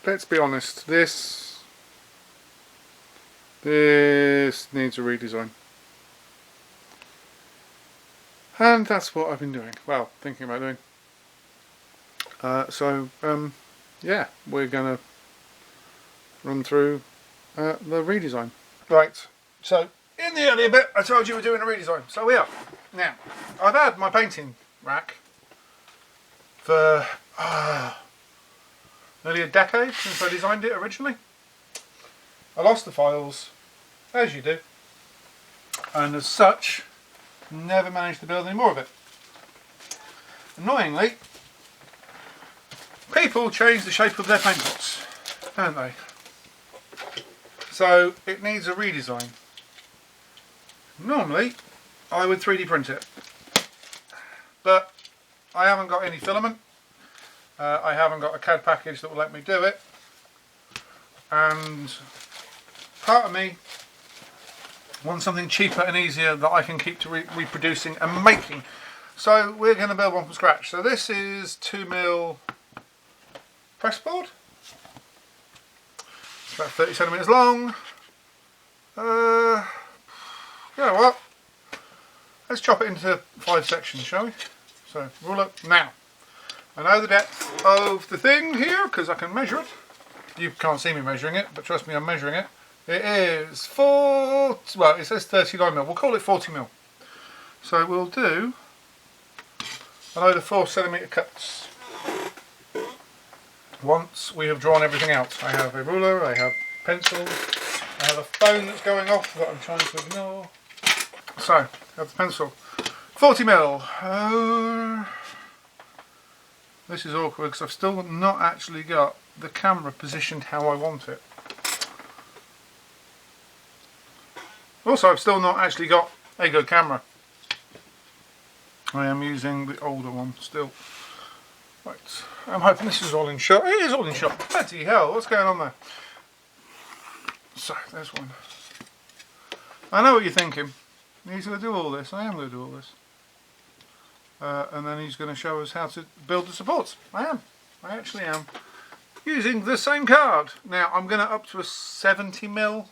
let's be honest, this needs a redesign. And that's what I've been doing. Well, thinking about doing. Yeah, we're going to run through the redesign. Right, so in the earlier bit I told you we're doing a redesign, so we are. Now, I've had my painting rack for nearly a decade since I designed it originally. I lost the files, as you do, and as such never managed to build any more of it. Annoyingly, people change the shape of their paint pots, don't they? So it needs a redesign. Normally I would 3D print it, but I haven't got any filament. I haven't got a CAD package that will let me do it, and part of me wants something cheaper and easier that I can keep to reproducing and making. So we're going to build one from scratch. So this is 2mm pressboard. It's about 30 centimetres long. You know what? Let's chop it into 5 sections, shall we? So ruler now. I know the depth of the thing here because I can measure it. You can't see me measuring it, but trust me, I'm measuring it. It is well, it says 39mm. We'll call it 40mm. So we'll do a load of 4cm cuts once we have drawn everything out. I have a ruler, I have pencils, I have a phone that's going off that I'm trying to ignore. So, I have the pencil. 40mm. This is awkward because I've still not actually got the camera positioned how I want it. Also, I've still not actually got a good camera. I am using the older one still. Right, I'm hoping this is all in shot. It is all in shot. Bloody hell, what's going on there? So, there's one. I know what you're thinking. He's going to do all this. I am going to do all this. And then he's going to show us how to build the supports. I am. I actually am. Using the same card. Now, I'm going to up to a 70mm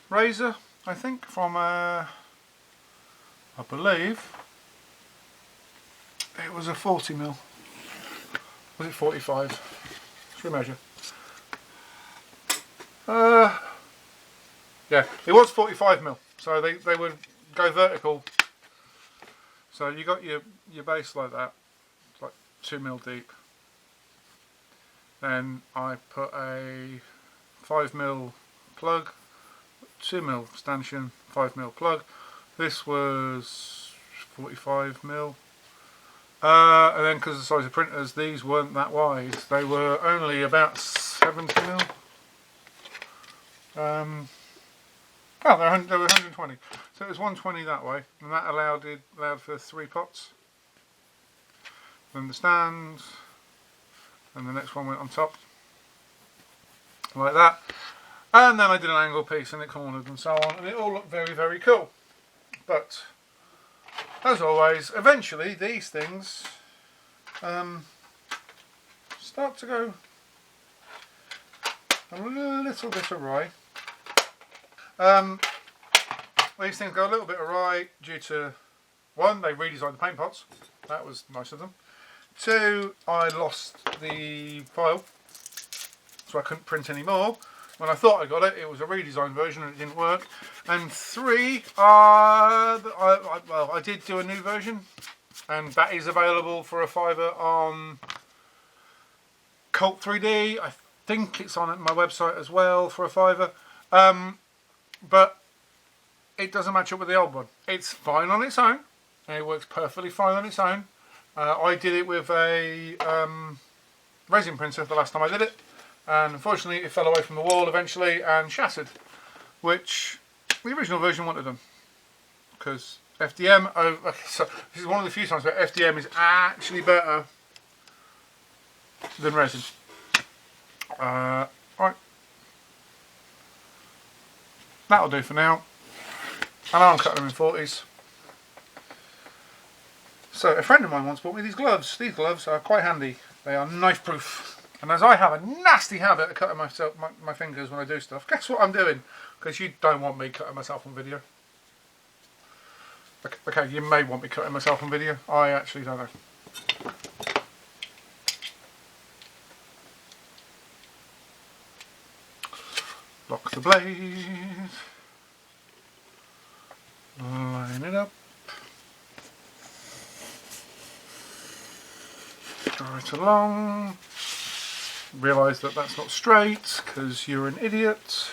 razor, I think, from I believe it was a 40mm. Was it 45? Should we measure? Yeah, it was 45mm. So they would go vertical. So you got your base like that. It's like 2mm deep. Then I put a 5mm plug, 2mm stanchion, 5mm plug. This was 45mm. And then because of the size of printers, these weren't that wide. They were only about 70mm. Oh, they were 120. So it was 120 that way, and that allowed for 3 pots. Then the stand, and the next one went on top, like that. And then I did an angle piece, and it cornered and so on, and it all looked very, very cool. But as always, eventually these things start to go a little bit awry. These things go a little bit awry due to, 1, they redesigned the paint pots. That was nice of them. 2, I lost the file, so I couldn't print any more. When I thought I got it, it was a redesigned version and it didn't work. And 3, I did do a new version, and that is available for a £5 on Cult 3D. I think it's on my website as well for a £5. But it doesn't match up with the old one. It's fine on its own. It works perfectly fine on its own. I did it with a resin printer the last time I did it, and unfortunately it fell away from the wall eventually and shattered, which the original version wouldn't have done, because FDM, so this is one of the few times where FDM is actually better than resin. Right. That'll do for now. I know I'm cutting them in 40s. So a friend of mine once bought me these gloves. These gloves are quite handy. They are knife proof. And as I have a nasty habit of cutting myself my fingers when I do stuff, guess what I'm doing? Because you don't want me cutting myself on video. Okay, you may want me cutting myself on video. I actually don't know. Lock the blade. Line it up. Go it along. Realise that that's not straight because you're an idiot.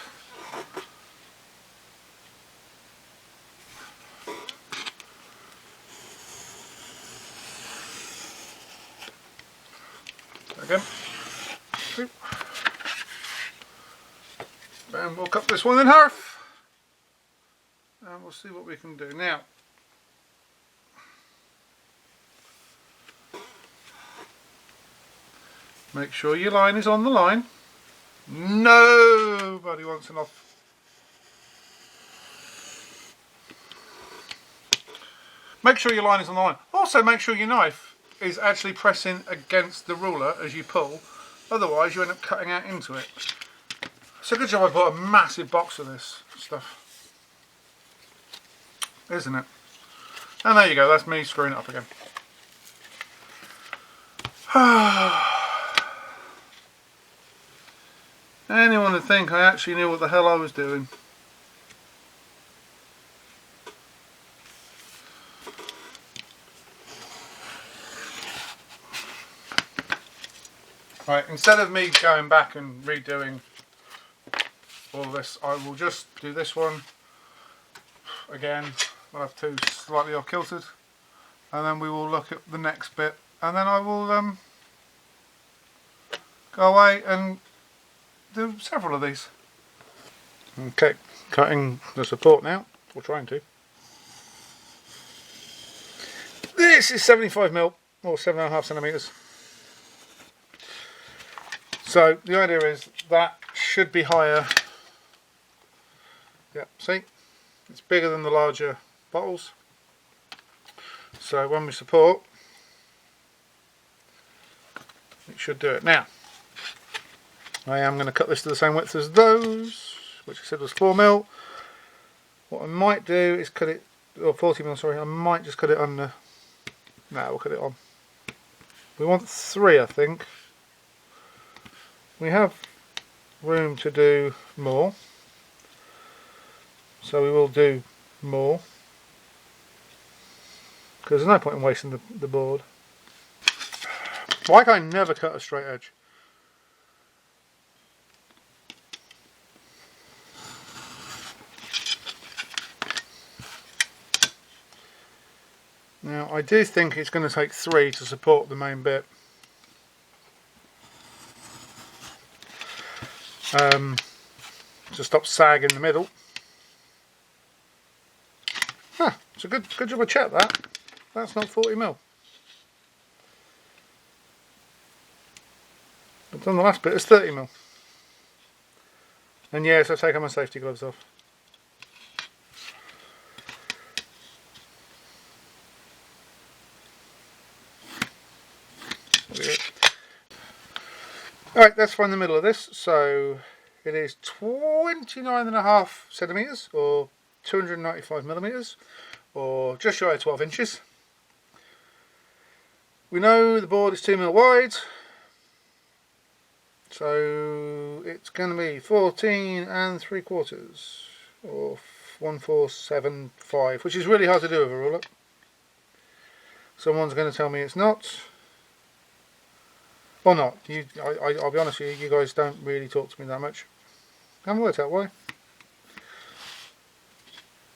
Again. And we'll cut this one in half. And we'll see what we can do now. Make sure your line is on the line. Nobody wants an off. Make sure your line is on the line. Also make sure your knife is actually pressing against the ruler as you pull. Otherwise you end up cutting out into it. It's a good job I bought a massive box of this stuff. Isn't it? And there you go, that's me screwing it up again. Anyone would think I actually knew what the hell I was doing. Right, instead of me going back and redoing all this, I will just do this one again. We'll have two slightly off kilted, and then we will look at the next bit, and then I will go away and do several of these. Okay, cutting the support now, or trying to. This is 75mm or 7.5 centimeters. So the idea is that should be higher. Yeah, see, it's bigger than the larger bottles. So when we support, it should do it. Now, I am going to cut this to the same width as those, which I said was 4mm. What I might do is cut it, or 40mm, sorry, I might just cut it under. No, we'll cut it on. We want 3, I think. We have room to do more, so we will do more, because there's no point in wasting the board. Why can I never cut a straight edge? Now I do think it's going to take 3 to support the main bit. To stop sag in the middle. Huh, it's a good job I checked that. That's not 40mm. I've done the last bit, it's 30mm. And yes, I've taken my safety gloves off. Alright, let's find the middle of this. So it is 29.5 centimeters or 295mm or just shy of 12 inches. We know the board is 2mm wide, so it's going to be 14 3/4 or 1475, which is really hard to do with a ruler. Someone's going to tell me it's not. Or not. I'll be honest with you, you guys don't really talk to me that much. I haven't worked out why.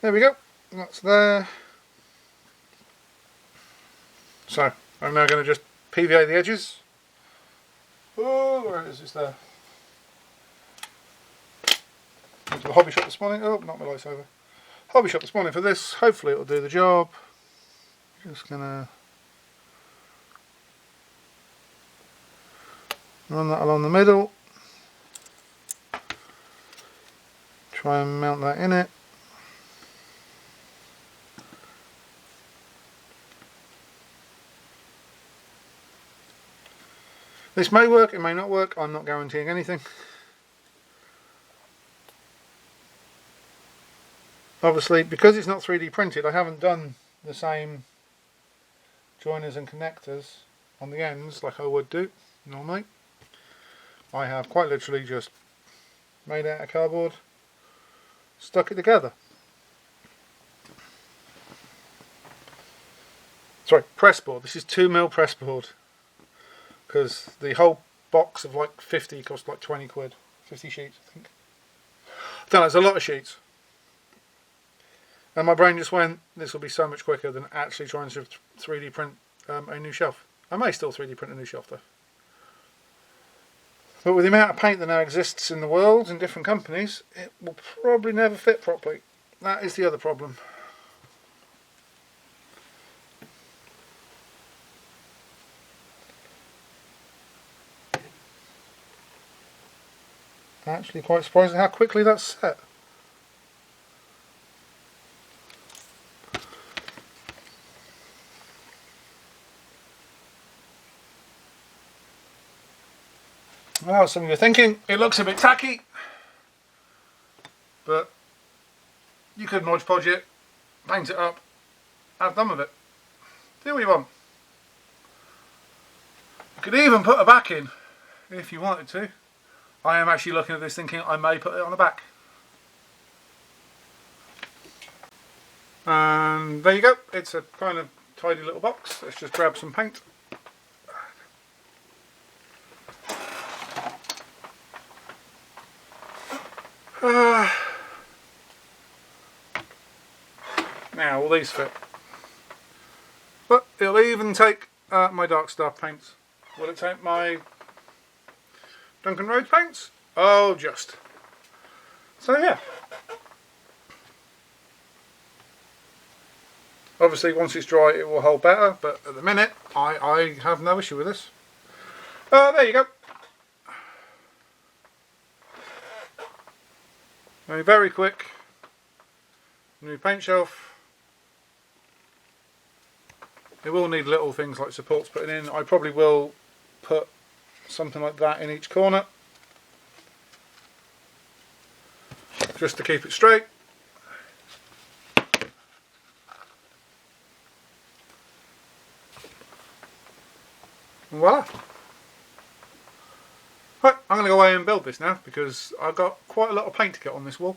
There we go. That's there. So, I'm now going to just PVA the edges. Oh, where is this there? Went to the hobby shop this morning. Oh, not my lights over. Hobby shop this morning for this. Hopefully it'll do the job. Just going to run that along the middle, try and mount that in it. This may work, it may not work, I'm not guaranteeing anything. Obviously, because it's not 3D printed, I haven't done the same joiners and connectors on the ends like I would do normally. I have quite literally just made out of cardboard, stuck it together. Sorry, press board. This is 2mm press board, because the whole box of like 50 cost like 20 quid. 50 sheets, I think. I don't know, it's a lot of sheets. And my brain just went, this will be so much quicker than actually trying to 3D print a new shelf. I may still 3D print a new shelf though. But with the amount of paint that now exists in the world in different companies, it will probably never fit properly. That is the other problem. Actually quite surprising how quickly that's set. Well, some of you are thinking it looks a bit tacky, but you could Mod Podge it, paint it up, have done with it. Do what you want. You could even put a back in if you wanted to. I am actually looking at this thinking I may put it on the back. And there you go, it's a kind of tidy little box. Let's just grab some paint. Now will these fit? But it'll even take my dark stuff paints. Will it take my Duncan Road paints? Oh, just. So yeah. Obviously once it's dry it will hold better, but at the minute I have no issue with this. There you go. A very quick new paint shelf. It will need little things like supports putting in. I probably will put something like that in each corner, just to keep it straight. And voila. Right, I'm going to go away and build this now because I've got quite a lot of paint to get on this wall.